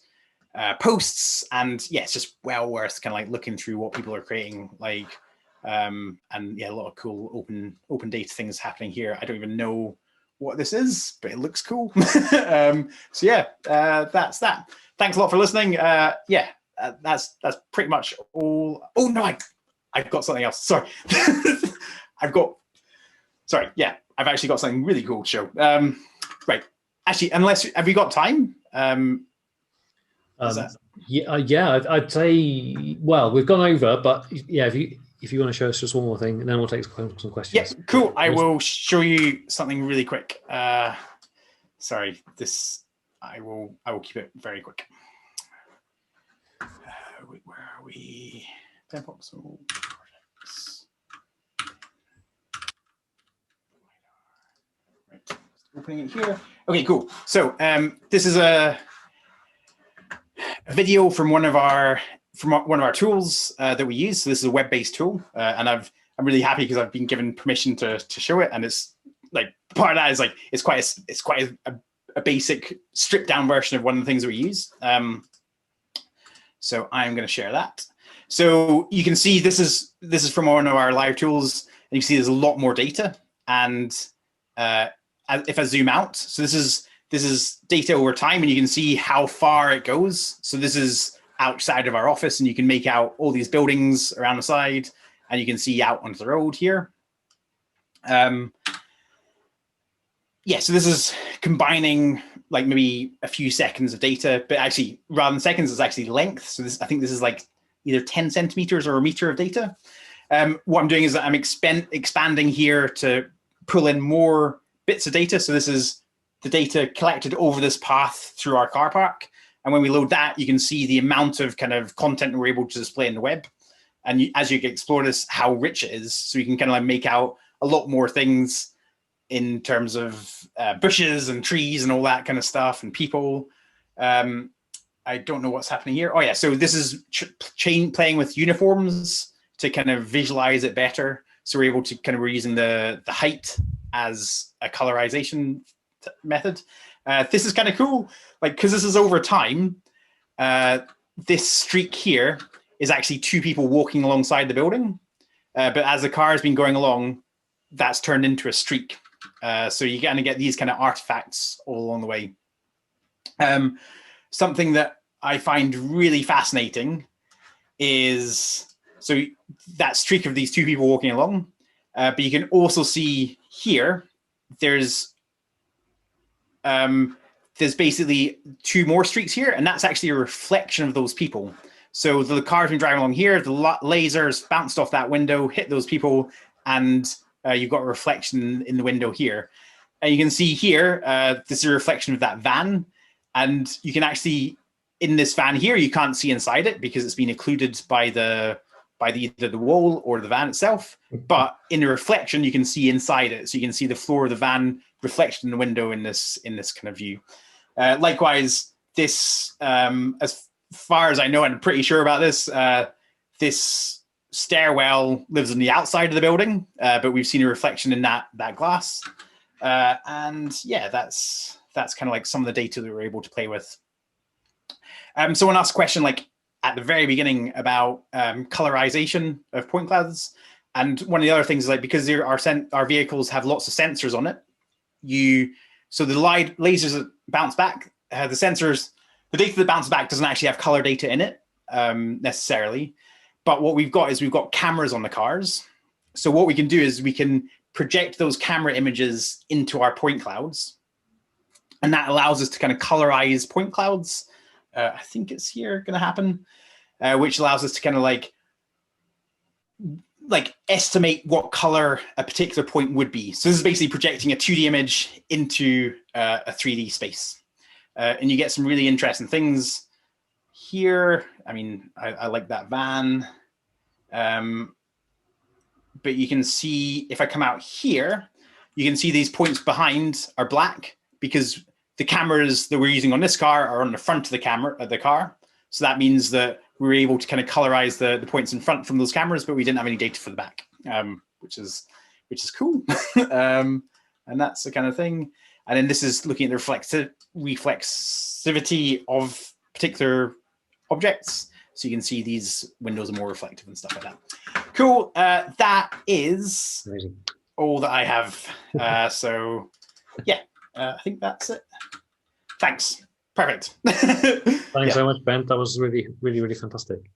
posts, and yeah, it's just well worth kind of like looking through what people are creating, like, and yeah, a lot of cool open data things happening here. I don't even know what this is, but it looks cool. So yeah, that's that. Thanks a lot for listening. Yeah, that's pretty much all. Oh no, I've got something else. Sorry. Sorry, yeah, I've actually got something really cool to show. Right, actually, have you got time? Yeah, I'd say, well, we've gone over, but yeah, if you want to show us just one more thing, and then we'll take some questions. Yeah, cool. I will show you something really quick. Sorry, I will keep it very quick. Where are we? Voxel projects. Right, opening it here. Okay, cool. So this is a video from one of our tools that we use. So this is a web-based tool, and I'm really happy because I've been given permission to show it. And it's like, part of that is like, it's quite a basic stripped down version of one of the things that we use. So I'm going to share that. So you can see this is from one of our live tools, and you can see there's a lot more data. And if I zoom out, so this is data over time, and you can see how far it goes. So this is outside of our office, and you can make out all these buildings around the side, and you can see out onto the road here. Yeah, so this is combining like maybe a few seconds of data, but actually rather than seconds, it's actually length. So I think this is like either 10 centimeters or a meter of data. What I'm doing is that I'm expanding here to pull in more bits of data. So this is the data collected over this path through our car park. And when we load that, you can see the amount of kind of content we're able to display in the web. And as you explore this, how rich it is. So you can kind of like make out a lot more things in terms of bushes and trees and all that kind of stuff, and people. I don't know what's happening here. Oh yeah, so this is playing with uniforms to kind of visualize it better. So we're able to kind of, we're using the height as a colorization method. This is kind of cool, like, because this is over time. This streak here is actually two people walking alongside the building. But as the car has been going along, that's turned into a streak. So you kind of get these kind of artifacts all along the way. Something that I find really fascinating is, so that streak of these two people walking along, but you can also see here, there's basically two more streaks here, and that's actually a reflection of those people. So the car's been driving along here, the lasers bounced off that window, hit those people, and you've got a reflection in the window here. And you can see here, this is a reflection of that van. And you can actually, in this van here, you can't see inside it because it's been occluded by either the wall or the van itself. But in the reflection, you can see inside it. So you can see the floor of the van reflected in the window in this kind of view. Likewise, this, as far as I know, and I'm pretty sure about this, this stairwell lives on the outside of the building, but we've seen a reflection in that glass. And yeah, that's kind of like some of the data that we're able to play with. Someone asked a question like at the very beginning about colorization of point clouds. And one of the other things is like, because our vehicles have lots of sensors on it, so the lasers that bounce back, the sensors, the data that bounces back doesn't actually have color data in it necessarily. But what we've got is we've got cameras on the cars. So what we can do is we can project those camera images into our point clouds. And that allows us to kind of colorize point clouds. I think it's here going to happen, which allows us to kind of like estimate what color a particular point would be. So this is basically projecting a 2D image into a 3D space. And you get some really interesting things here. I mean, I like that van. But you can see, if I come out here, you can see these points behind are black because the cameras that we're using on this car are on the front of the car. So that means that we were able to kind of colorize the points in front from those cameras, but we didn't have any data for the back, which is cool. And that's the kind of thing. And then this is looking at the reflexivity of particular objects. So you can see these windows are more reflective and stuff like that. Cool. That is amazing. All that I have. So yeah, I think that's it. Thanks. Perfect. Thanks so much, Ben. That was really, really, really fantastic.